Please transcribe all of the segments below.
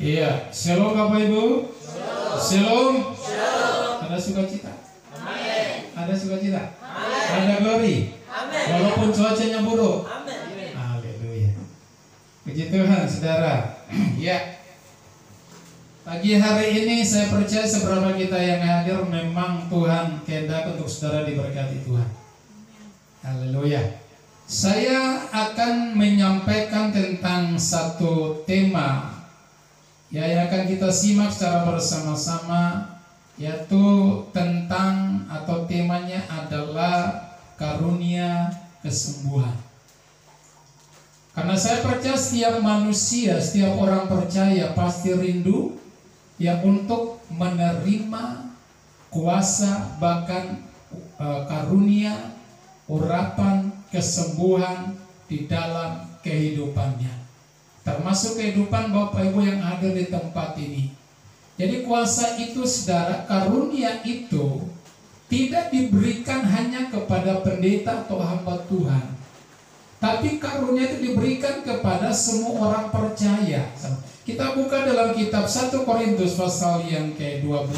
Iya, shalom Bapak Ibu. Shalom. Ada sukacita. Amin. Ada sukacita. Amin. Ada glory. Amin. Walaupun cuacanya buruk. Amin. Haleluya. Puji Tuhan, saudara. Ya. Pagi hari ini saya percaya seberapa kita yang hadir memang Tuhan kehendak untuk saudara diberkati Tuhan. Haleluya. Saya akan menyampaikan tentang satu tema ya yang akan kita simak secara bersama-sama, yaitu tentang atau temanya adalah karunia kesembuhan. Karena saya percaya setiap manusia, setiap orang percaya pasti rindu ya untuk menerima kuasa, bahkan karunia, urapan, kesembuhan di dalam kehidupannya. Termasuk kehidupan Bapak Ibu yang hadir di tempat ini. Jadi kuasa itu saudara, karunia itu tidak diberikan hanya kepada pendeta atau hamba Tuhan, tapi karunia itu diberikan kepada semua orang percaya. Kita buka dalam kitab 1 Korintus pasal yang ke-12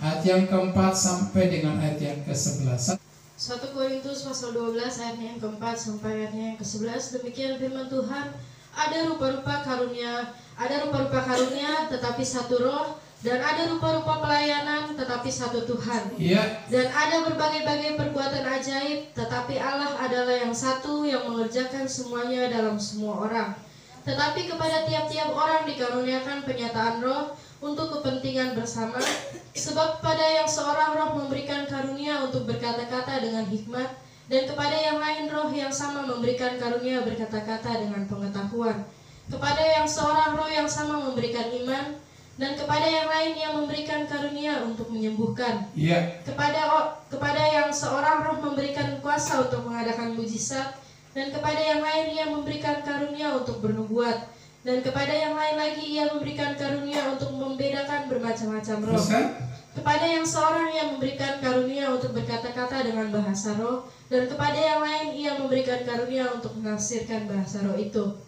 ayat yang ke-4 sampai dengan ayat yang ke-11. 1 Korintus pasal 12 ayatnya yang ke-4 sampai ayatnya yang ke-11. Demikian firman Tuhan, ada rupa-rupa karunia, tetapi satu roh, dan ada rupa-rupa pelayanan, tetapi satu Tuhan. Dan ada berbagai-bagai perbuatan ajaib, tetapi Allah adalah yang satu yang mengerjakan semuanya dalam semua orang. Tetapi kepada tiap-tiap orang dikaruniakan penyataan roh untuk kepentingan bersama, sebab pada yang seorang roh memberikan karunia untuk berkata-kata dengan hikmat, dan kepada yang lain roh yang sama memberikan karunia berkata-kata dengan pengetahuan. Kepada yang seorang roh yang sama memberikan iman, dan kepada yang lain yang memberikan karunia untuk menyembuhkan. Kepada yang seorang roh memberikan kuasa untuk mengadakan mujizat, dan kepada yang lain ia memberikan karunia untuk bernubuat, dan kepada yang lain lagi ia memberikan karunia untuk membedakan bermacam-macam roh. Kepada yang seorang yang memberikan karunia untuk berkata-kata dengan bahasa roh, dan kepada yang lain ia memberikan karunia untuk menafsirkan bahasa roh itu.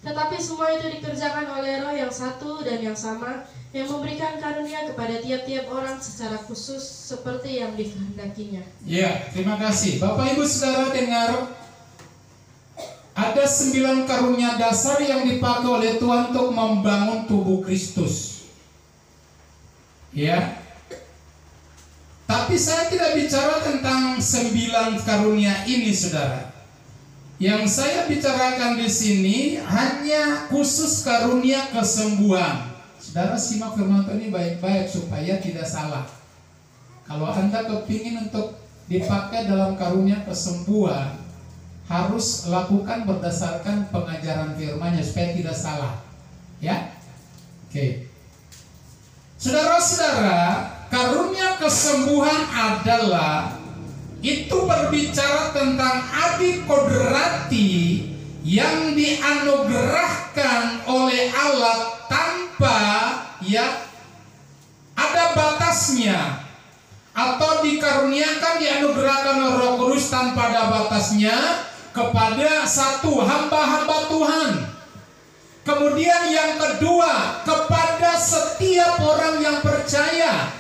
Tetapi semua itu dikerjakan oleh roh yang satu dan yang sama, yang memberikan karunia kepada tiap-tiap orang secara khusus seperti yang dikehendakinya. Ya, terima kasih. Bapak Ibu Saudara dengar, ada 9 karunia dasar yang dipakai oleh Tuhan untuk membangun tubuh Kristus. Ya. Tapi saya tidak bicara tentang 9 karunia ini, saudara. Yang saya bicarakan di sini hanya khusus karunia kesembuhan. Saudara simak firman Tuhan ini baik-baik supaya tidak salah. Kalau Anda kepingin untuk dipakai dalam karunia kesembuhan, harus lakukan berdasarkan pengajaran firman-Nya supaya tidak salah. Ya? Oke. Saudara-saudara, karunia kesembuhan adalah itu berbicara tentang adi kodrati yang dianugerahkan oleh Allah tanpa ada batasnya, atau dikaruniakan dianugerahkan oleh Roh Kudus tanpa ada batasnya kepada satu hamba-hamba Tuhan. Kemudian yang kedua, kepada setiap orang yang percaya.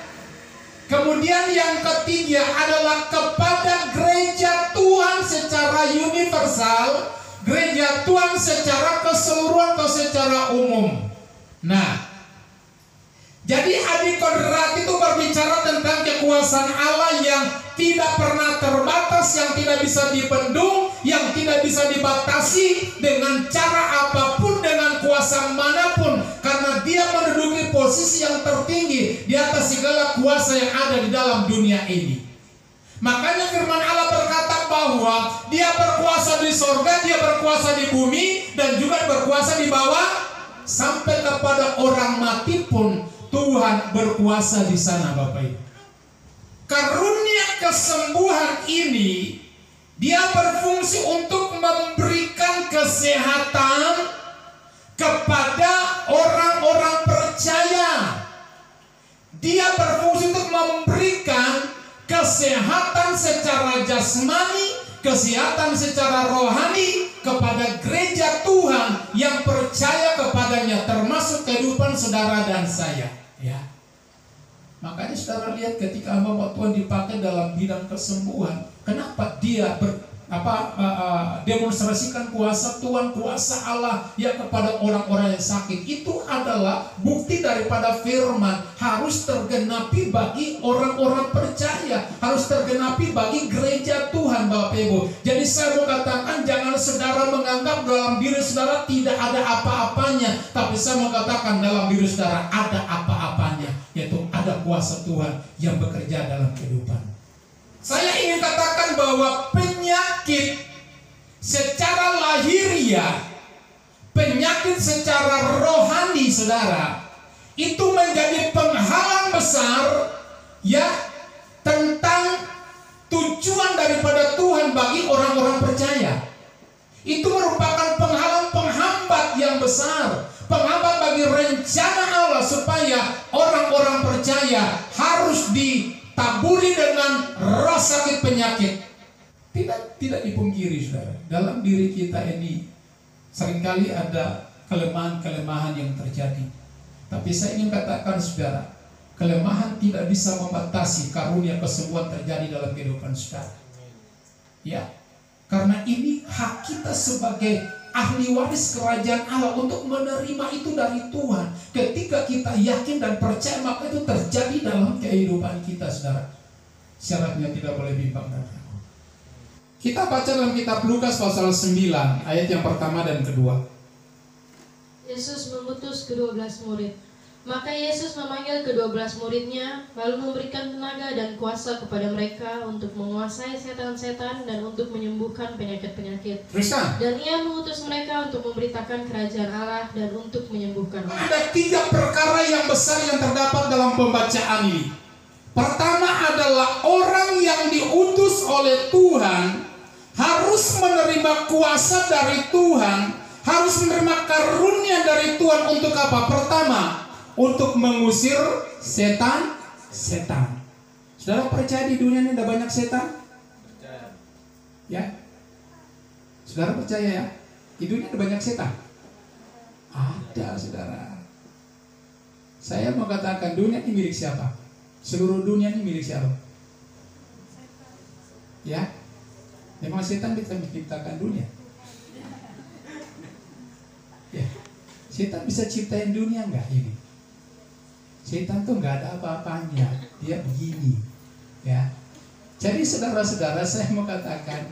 Kemudian yang ketiga adalah kepada gereja Tuhan secara universal, gereja Tuhan secara keseluruhan atau secara umum. Nah, jadi adikodrat itu berbicara tentang kekuasaan Allah yang tidak pernah terbatas, yang tidak bisa dibendung, yang tidak bisa dibatasi dengan cara apapun, dengan kuasa manapun, karena dia menduduki posisi yang tertinggi di atas segala kuasa yang ada di dalam dunia ini. Makanya firman Allah berkata bahwa dia berkuasa di sorga, dia berkuasa di bumi, dan juga berkuasa di bawah, sampai kepada orang mati pun Tuhan berkuasa di sana, Bapak Ibu. Karunia kesembuhan ini dia berfungsi untuk memberikan kesehatan kepada orang-orang percaya. Dia berfungsi untuk memberikan kesehatan secara jasmani, kesehatan secara rohani kepada gereja Tuhan yang percaya kepadanya, termasuk kehidupan saudara dan saya, ya. Makanya saudara lihat ketika hamba Tuhan dipakai dalam bidang kesembuhan, kenapa dia demonstrasikan kuasa Tuhan, kuasa Allah ya kepada orang-orang yang sakit. Itu adalah bukti daripada firman harus tergenapi bagi orang-orang percaya, harus tergenapi bagi gereja Tuhan, Bapak Ibu. Jadi saya mau katakan, jangan saudara menganggap dalam diri saudara tidak ada apa-apanya, tapi saya mau katakan dalam diri saudara ada apa-apanya, yaitu ada kuasa Tuhan yang bekerja dalam kehidupan. Saya ingin katakan bahwa penyakit secara lahiriah, penyakit secara rohani saudara, itu menjadi penghalang besar ya tentang tujuan daripada Tuhan bagi orang-orang percaya. Itu merupakan penghalang, penghambat yang besar, penghambat bagi rencana Allah supaya orang-orang percaya harus ditaburi dengan roh sakit penyakit. Tidak dipungkiri saudara, dalam diri kita ini seringkali ada kelemahan-kelemahan yang terjadi. Tapi saya ingin katakan saudara, kelemahan tidak bisa membatasi karunia kesembuhan terjadi dalam kehidupan saudara. Ya, karena ini hak kita sebagai ahli waris kerajaan Allah untuk menerima itu dari Tuhan. Ketika kita yakin dan percaya, maka itu terjadi dalam kehidupan kita saudara. Syaratnya tidak boleh bimbang dan ragu. Kita baca dalam kitab Lukas pasal 9 ayat yang pertama dan kedua. Yesus mengutus ke-12 murid. Maka Yesus memanggil ke-12 muridnya, lalu memberikan tenaga dan kuasa kepada mereka untuk menguasai setan-setan dan untuk menyembuhkan penyakit-penyakit. Teruskan. Dan ia mengutus mereka untuk memberitakan kerajaan Allah dan untuk menyembuhkan orang. Ada 3 perkara yang besar yang terdapat dalam pembacaan ini. Pertama adalah orang yang diutus oleh Tuhan harus menerima kuasa dari Tuhan, harus menerima karunia dari Tuhan untuk apa? Pertama, untuk mengusir setan-setan. Saudara percaya di dunia ini ada banyak setan? Percaya. Ya? Saudara percaya ya? Di dunia ada banyak setan? Ada saudara. Saya mau katakan dunia ini milik siapa? Seluruh dunia ini milik siapa? Ya? Memang setan bisa menciptakan dunia. Ya. Setan bisa ciptain dunia enggak ini? Setan tuh nggak ada apa-apanya, dia begini, ya. Jadi saudara-saudara, saya mau katakan,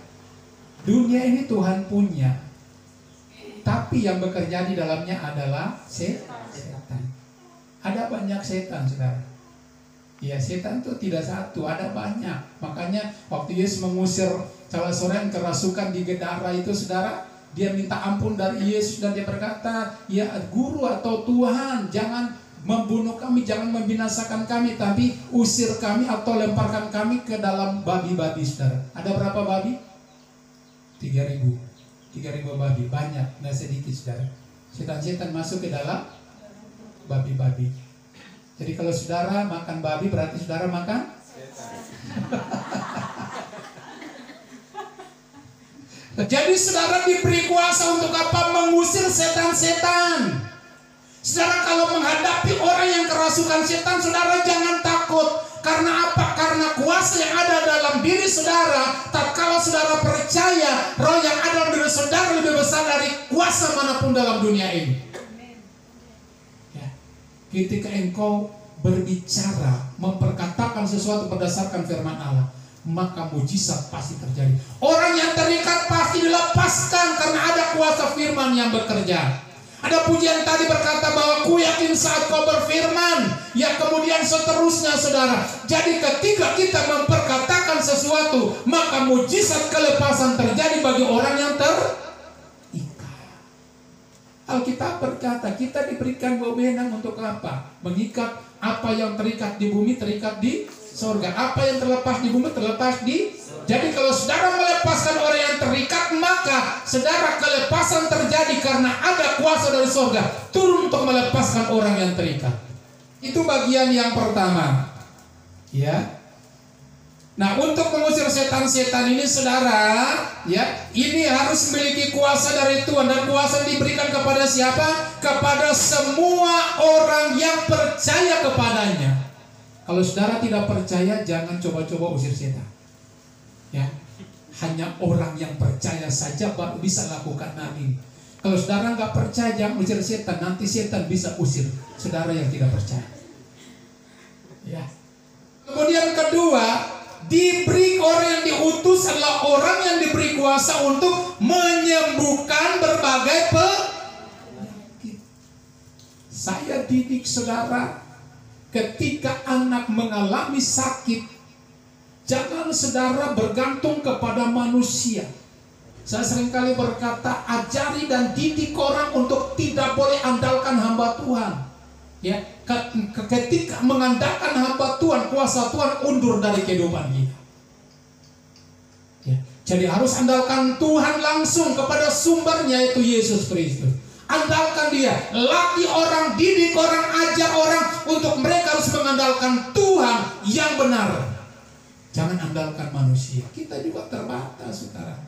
dunia ini Tuhan punya, tapi yang bekerja di dalamnya adalah setan. Ada banyak setan, saudara. Ya, setan itu tidak satu, ada banyak. Makanya waktu Yesus mengusir salah seorang yang kerasukan di Gedara itu, saudara, dia minta ampun dari Yesus dan dia berkata, ya guru atau Tuhan, jangan membunuh kami, jangan membinasakan kami, tapi usir kami atau lemparkan kami ke dalam babi-babi, saudara. Ada berapa babi? 3.000 babi, banyak, nggak sedikit, saudara. Setan-setan masuk ke dalam babi-babi. Jadi kalau saudara makan babi, berarti saudara makan setan. Jadi saudara diberi kuasa untuk apa? Mengusir setan-setan. Saudara kalau menghadapi orang yang kerasukan setan, saudara jangan takut. Karena apa? Karena kuasa yang ada dalam diri saudara, tatkala saudara percaya, roh yang ada dalam diri saudara lebih besar dari kuasa manapun dalam dunia ini. Ya. Ketika engkau berbicara, memperkatakan sesuatu berdasarkan firman Allah, maka mujizat pasti terjadi. Orang yang terikat pasti dilepaskan karena ada kuasa firman yang bekerja. Ada pujian tadi berkata bahwa ku yakin saat kau berfirman, ya kemudian seterusnya saudara. Jadi ketika kita memperkatakan sesuatu, maka mujizat kelepasan terjadi bagi orang yang terikat. Alkitab berkata kita diberikan wewenang untuk apa? Mengikat apa yang terikat di bumi terikat di surga. Apa yang terlepas di bumi terlepas di. Jadi kalau saudara melepaskan orang yang terikat, maka saudara kelepasan terjadi karena ada kuasa dari surga turun untuk melepaskan orang yang terikat. Itu bagian yang pertama. Ya. Nah, untuk mengusir setan-setan ini saudara, ya, ini harus memiliki kuasa dari Tuhan, dan kuasa diberikan kepada siapa? Kepada semua orang yang percaya kepadanya. Kalau saudara tidak percaya, jangan coba-coba usir setan. Ya, hanya orang yang percaya saja baru bisa lakukan hal ini. Kalau saudara nggak percaya, jangan usir setan. Nanti setan bisa usir saudara yang tidak percaya. Ya. Kemudian kedua, diberi orang yang diutus adalah orang yang diberi kuasa untuk menyembuhkan berbagai penyakit. Saya didik saudara, ketika anak mengalami sakit, jangan saudara bergantung kepada manusia. Saya seringkali berkata, ajari dan didik orang untuk tidak boleh andalkan hamba Tuhan. Ya, ketika mengandalkan hamba Tuhan, kuasa Tuhan undur dari kehidupan kita. Ya, jadi harus andalkan Tuhan langsung kepada sumbernya, yaitu Yesus Kristus. Andalkan Dia, latih orang, didik orang, ajar orang untuk mereka harus mengandalkan Tuhan yang benar. Jangan andalkan manusia. Kita juga terbatas, saudara.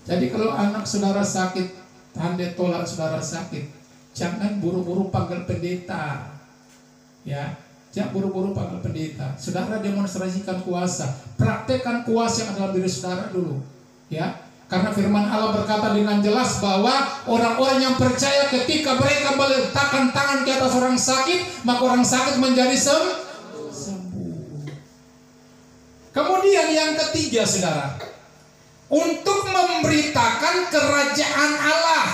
Jadi kalau anak saudara sakit, tanda tolak saudara sakit, jangan buru-buru panggil pendeta. Ya, jangan buru-buru panggil pendeta. Saudara demonstrasikan kuasa, praktekkan kuasa yang ada dalam diri saudara dulu. Ya, karena firman Allah berkata dengan jelas bahwa orang-orang yang percaya ketika mereka meletakkan tangan ke atas orang sakit, maka orang sakit menjadi sembuh. Kemudian yang ketiga, saudara, untuk memberitakan kerajaan Allah.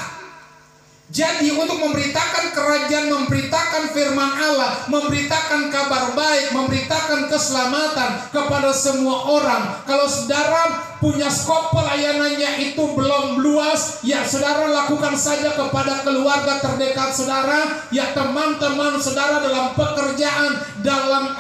Jadi untuk memberitakan kerajaan, memberitakan firman Allah, memberitakan kabar baik, memberitakan keselamatan kepada semua orang. Kalau saudara punya skop pelayanannya itu belum luas, ya saudara lakukan saja kepada keluarga terdekat saudara, ya teman-teman saudara dalam pekerjaan, dalam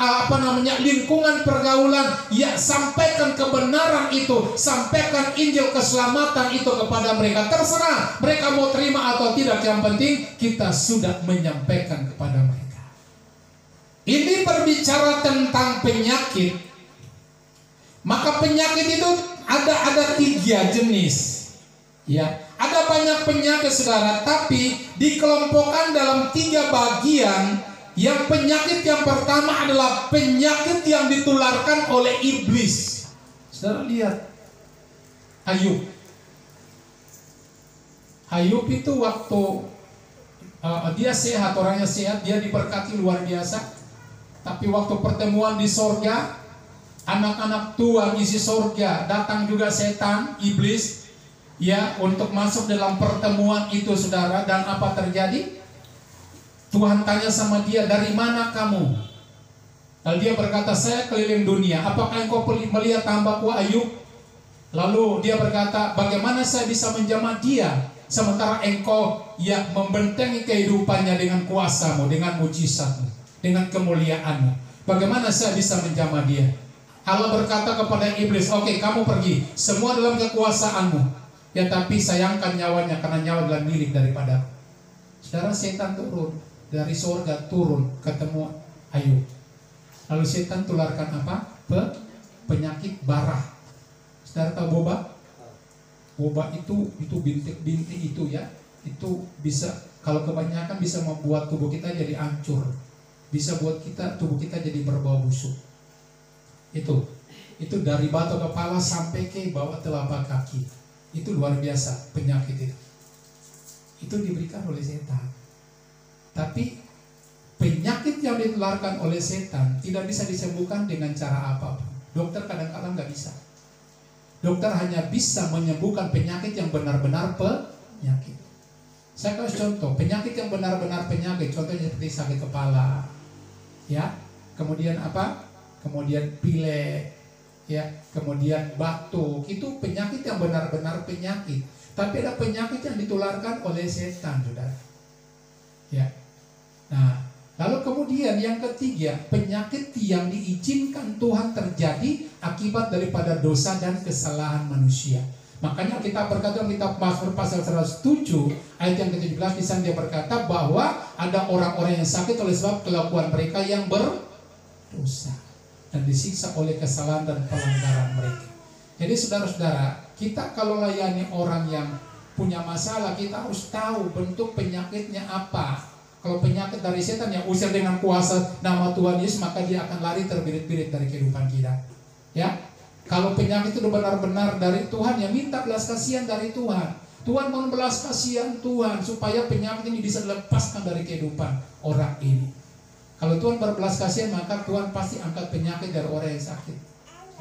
lingkungan pergaulan, ya sampaikan kebenaran itu, sampaikan Injil keselamatan itu kepada mereka. Terserah mereka mau terima atau tidak, yang penting kita sudah menyampaikan kepada mereka. Ini berbicara tentang penyakit. Maka penyakit itu ada 3 jenis. Ya, ada banyak penyakit saudara, tapi dikelompokkan dalam 3 bagian. Yang penyakit yang pertama adalah penyakit yang ditularkan oleh iblis. Saudara lihat Ayub. Ayub itu waktu dia sehat, orangnya sehat, dia diberkati luar biasa. Tapi waktu pertemuan di sorga, anak-anak Tuhan isi sorga, datang juga setan, iblis, ya, untuk masuk dalam pertemuan itu saudara. Dan apa terjadi? Tuhan tanya sama dia, dari mana kamu? Lalu dia berkata, saya keliling dunia. Apakah engkau melihat hambaku Ayub? Lalu dia berkata, bagaimana saya bisa menjamah dia, sementara engkau yang membentengi kehidupannya dengan kuasamu, dengan mujizatmu, dengan kemuliaanmu. Bagaimana saya bisa menjamah dia? Allah berkata kepada iblis, oke, kamu pergi, semua dalam kekuasaanmu, ya, tapi sayangkan nyawanya, karena nyawa adalah milik daripada. Saudara, setan turun dari surga, turun ketemu Ayub. Lalu setan tularkan apa? Penyakit bara. Saudara tahu boba? Boba itu bintik-bintik itu, ya, itu bisa, kalau kebanyakan bisa membuat tubuh kita jadi hancur, bisa buat tubuh kita jadi berbau busuk. Itu dari batu kepala sampai ke bawah telapak kaki. Itu luar biasa penyakit itu. Itu diberikan oleh setan. Tapi penyakit yang ditularkan oleh setan tidak bisa disembuhkan dengan cara apapun. Dokter kadang-kadang nggak bisa. Dokter hanya bisa menyembuhkan penyakit yang benar-benar penyakit. Saya kasih contoh, penyakit yang benar-benar penyakit, contohnya seperti sakit kepala, ya, kemudian apa? Kemudian pilek, ya, kemudian batuk, itu penyakit yang benar-benar penyakit. Tapi ada penyakit yang ditularkan oleh setan, saudara. Ya. Nah, lalu kemudian yang ketiga, penyakit yang diizinkan Tuhan terjadi akibat daripada dosa dan kesalahan manusia. Makanya kita berkata dalam kitab Mazmur pasal 107 ayat yang ke-17, di sana dia berkata bahwa ada orang-orang yang sakit oleh sebab kelakuan mereka yang dosa dan disiksa oleh kesalahan dan pelanggaran mereka. Jadi saudara-saudara, kita kalau layani orang yang punya masalah, kita harus tahu bentuk penyakitnya apa. Kalau penyakit dari setan, yang usir dengan kuasa nama Tuhan Yesus, maka dia akan lari terbirit-birit dari kehidupan kita. Ya, kalau penyakit itu benar-benar dari Tuhan, ya minta belas kasihan dari Tuhan. Tuhan mohon belas kasihan Tuhan supaya penyakit ini bisa dilepaskan dari kehidupan orang ini. Kalau Tuhan berbelas kasihan, maka Tuhan pasti angkat penyakit dari orang yang sakit.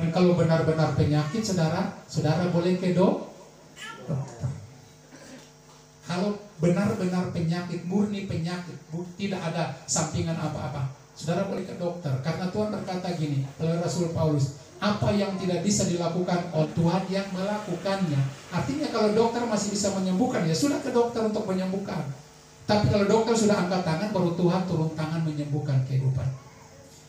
Dan kalau benar-benar penyakit, saudara boleh ke dokter. Kalau benar-benar penyakit, murni penyakit, tidak ada sampingan apa-apa, saudara boleh ke dokter. Karena Tuhan berkata gini, oleh Rasul Paulus, apa yang tidak bisa dilakukan oleh Tuhan yang melakukannya. Artinya kalau dokter masih bisa menyembuhkan, ya sudah ke dokter untuk menyembuhkan. Tapi kalau dokter sudah angkat tangan, baru Tuhan turun tangan menyembuhkan kehidupan.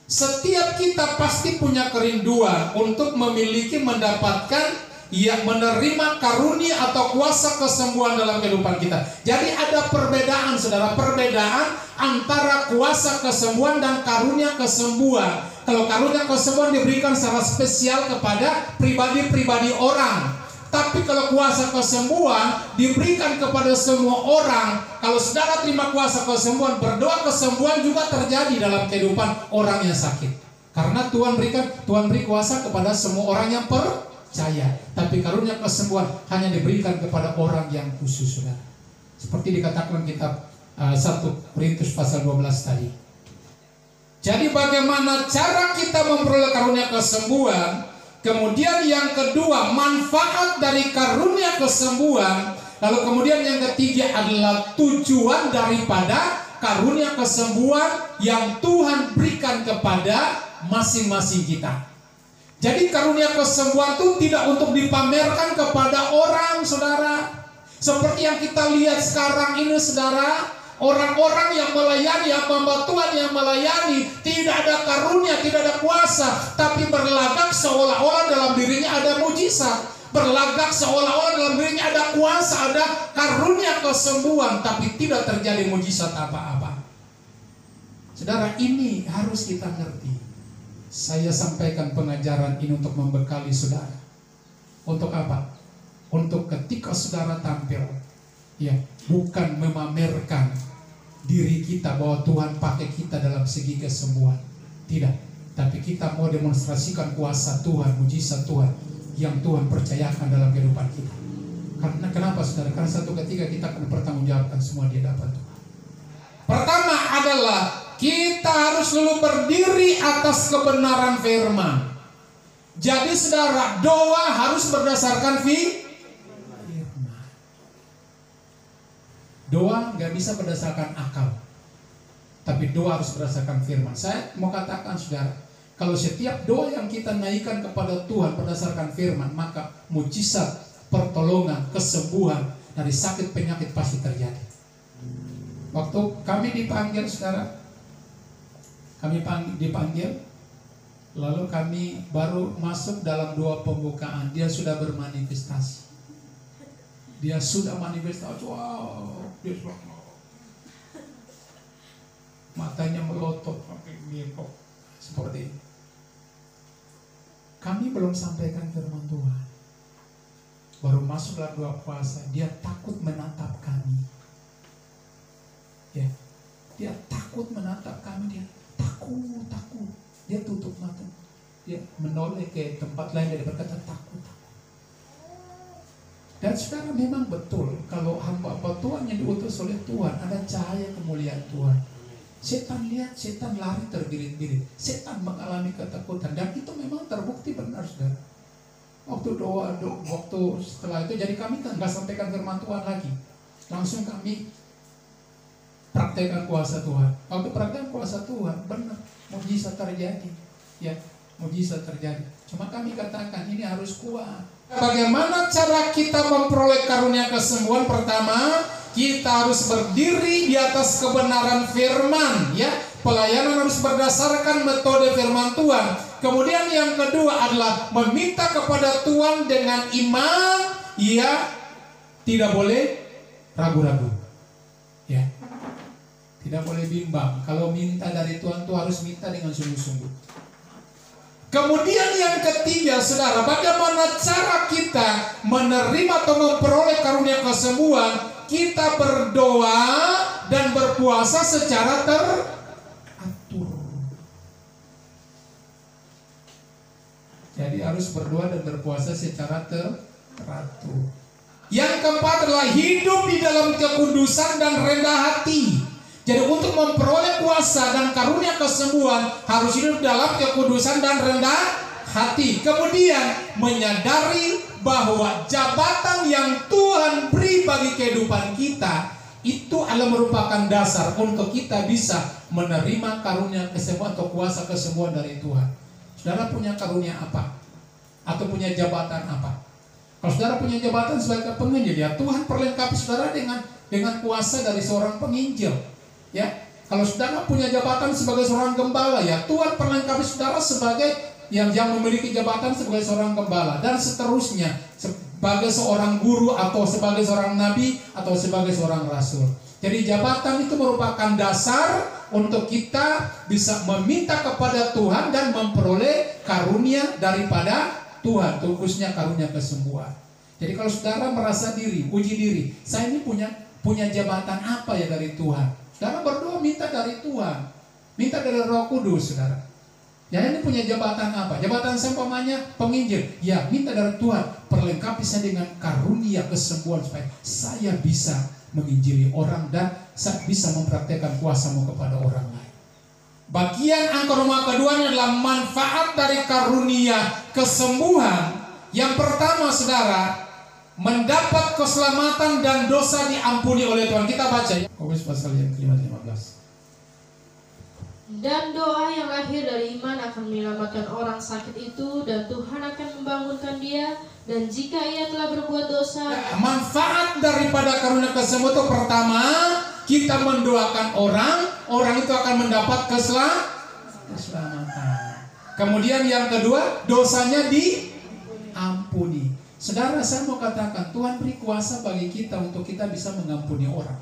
Setiap kita pasti punya kerinduan untuk memiliki, mendapatkan, yang menerima karunia atau kuasa kesembuhan dalam kehidupan kita. Jadi ada perbedaan, saudara, perbedaan antara kuasa kesembuhan dan karunia kesembuhan. Kalau karunia kesembuhan diberikan secara spesial kepada pribadi-pribadi orang. Tapi kalau kuasa kesembuhan diberikan kepada semua orang. Kalau saudara terima kuasa kesembuhan, berdoa kesembuhan juga terjadi dalam kehidupan orang yang sakit. Karena Tuhan beri kuasa kepada semua orang yang percaya. Tapi karunia kesembuhan hanya diberikan kepada orang yang khusus, saudara. Seperti dikatakan kitab 1 Korintus pasal 12 tadi. Jadi bagaimana cara kita memperoleh karunia kesembuhan? Kemudian yang kedua, manfaat dari karunia kesembuhan. Lalu kemudian yang ketiga adalah tujuan daripada karunia kesembuhan yang Tuhan berikan kepada masing-masing kita. Jadi karunia kesembuhan itu tidak untuk dipamerkan kepada orang, saudara. Seperti yang kita lihat sekarang ini, saudara, orang-orang yang melayani, hamba Tuhan yang melayani, tidak ada karunia, tidak ada kuasa, tapi berlagak seolah-olah dalam dirinya ada mujizat, berlagak seolah-olah dalam dirinya ada kuasa, ada karunia kesembuhan, tapi tidak terjadi mujizat apa-apa. Saudara, ini harus kita ngerti. Saya sampaikan pengajaran ini untuk membekali saudara. Untuk apa? Untuk ketika saudara tampil, ya, bukan memamerkan diri kita bahwa Tuhan pakai kita dalam segi kesembuhan. Tidak. Tapi kita mau demonstrasikan kuasa Tuhan, mujizat Tuhan yang Tuhan percayakan dalam kehidupan kita. Karena kenapa, saudara? Karena satu ketika kita akan bertanggungjawabkan semua di hadapan Tuhan. Pertama adalah kita harus selalu berdiri atas kebenaran firman. Jadi saudara, doa harus berdasarkan firman. Doa nggak bisa berdasarkan akal, tapi doa harus berdasarkan firman. Saya mau katakan, saudara, kalau setiap doa yang kita naikkan kepada Tuhan berdasarkan firman, maka mujizat, pertolongan, kesembuhan dari sakit penyakit pasti terjadi. Waktu kami dipanggil, saudara, kami dipanggil, lalu kami baru masuk dalam doa pembukaan. Dia sudah bermanifestasi. Dia sudah manifestasi. Wow, dia sudah matanya melotot pakai mirip seperti ini. Kami belum sampaikan firman Tuhan. Baru masuk dalam doa puasa, dia takut menatap kami. Ya, dia takut menatap kami, dia takut. Dia tutup mata, dia menoleh ke tempat lain, dia berkata takut. Dan sekarang memang betul, kalau hamba Tuhan yang diutus oleh Tuhan, ada cahaya kemuliaan Tuhan. Setan lihat, setan lari terbirit-birit, setan mengalami ketakutan, dan itu memang terbukti benar, saudara. Waktu doa, waktu setelah itu, jadi kami kan nggak sampaikan firman Tuhan lagi, langsung kami praktekkan kuasa Tuhan. Waktu praktekkan kuasa Tuhan, benar, mujizat terjadi. Ya, mujizat terjadi. Cuma kami katakan ini harus kuat. Bagaimana cara kita memperoleh karunia kesembuhan? Pertama, kita harus berdiri di atas kebenaran firman. Ya, pelayanan harus berdasarkan metode firman Tuhan. Kemudian yang kedua adalah meminta kepada Tuhan dengan iman. Ya, tidak boleh ragu-ragu. Ya. Tidak boleh bimbang. Kalau minta dari Tuhan tuh harus minta dengan sungguh-sungguh. Kemudian yang ketiga, saudara, bagaimana cara kita menerima atau memperoleh karunia kesembuhan? Kita berdoa dan berpuasa secara teratur. Jadi harus berdoa dan berpuasa secara teratur. Yang keempat adalah hidup di dalam kekudusan dan rendah hati. Jadi untuk memperoleh kuasa dan karunia kesembuhan harus hidup dalam kekudusan dan rendah hati. Kemudian menyadari bahwa jabatan yang Tuhan beri bagi kehidupan kita itu adalah merupakan dasar untuk kita bisa menerima karunia kesembuhan atau kuasa kesembuhan dari Tuhan. Saudara punya karunia apa? Atau punya jabatan apa? Kalau saudara punya jabatan sebagai penginjil, ya Tuhan perlengkapi saudara dengan kuasa dari seorang penginjil. Ya, kalau saudara punya jabatan sebagai seorang gembala, ya Tuhan perlengkapi saudara sebagai yang memiliki jabatan sebagai seorang gembala, dan seterusnya sebagai seorang guru atau sebagai seorang nabi atau sebagai seorang rasul. Jadi jabatan itu merupakan dasar untuk kita bisa meminta kepada Tuhan dan memperoleh karunia daripada Tuhan, khususnya karunia kesembuhan. Jadi kalau saudara merasa uji diri, saya ini punya jabatan apa ya dari Tuhan? Saudara berdoa minta dari Tuhan, minta dari Roh Kudus, saudara. Ya, ini punya jabatan apa? Jabatan seumpamanya penginjil. Ya, minta dari Tuhan, perlengkapi saya dengan karunia kesembuhan supaya saya bisa menginjili orang dan saya bisa mempraktekkan kuasa-Mu kepada orang lain. Bagian angka rumah kedua adalah manfaat dari karunia kesembuhan. Yang pertama, saudara, mendapat keselamatan dan dosa diampuni oleh Tuhan. Kita baca ya. Yakobus pasal yang ke-15. Dan doa yang lahir dari iman akan menyelamatkan orang sakit itu, dan Tuhan akan membangunkan dia. Dan jika ia telah berbuat dosa, manfaat daripada karunia kesembuhan itu pertama, kita mendoakan orang itu akan mendapat keselamatan. Kemudian yang kedua, dosanya diampuni. Saudara, saya mau katakan Tuhan beri kuasa bagi kita untuk kita bisa mengampuni orang.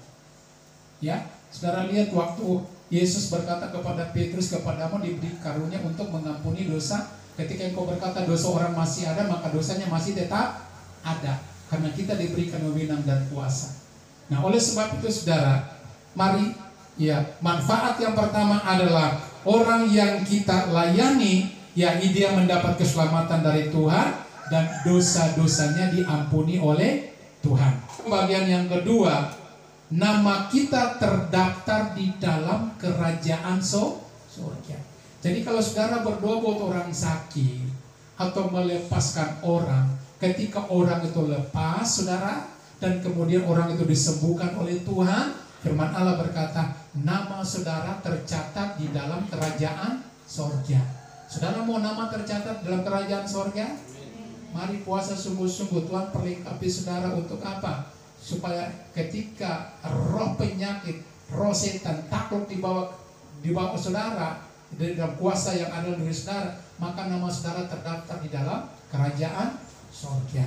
Ya, saudara lihat waktu Yesus berkata kepada Petrus, kepadamu diberi karunia untuk mengampuni dosa. Ketika engkau berkata dosa orang masih ada, maka dosanya masih tetap ada. Karena kita diberikan wewenang dan kuasa. Nah, oleh sebab itu saudara, mari ya, manfaat yang pertama adalah orang yang kita layani, yakni dia mendapat keselamatan dari Tuhan dan dosa-dosanya diampuni oleh Tuhan. Bagian yang kedua, nama kita terdaftar di dalam kerajaan surga. Jadi kalau saudara berdoa buat orang sakit atau melepaskan orang, ketika orang itu lepas, saudara, dan kemudian orang itu disembuhkan oleh Tuhan, firman Allah berkata, nama saudara tercatat di dalam kerajaan surga. Saudara mau nama tercatat dalam kerajaan surga? Mari puasa sungguh-sungguh. Tuhan perlengkapi saudara untuk apa? Supaya ketika roh penyakit, roh setan takut dibawa saudara dari dalam kuasa yang ada di saudara, maka nama saudara terdaftar di dalam kerajaan surga.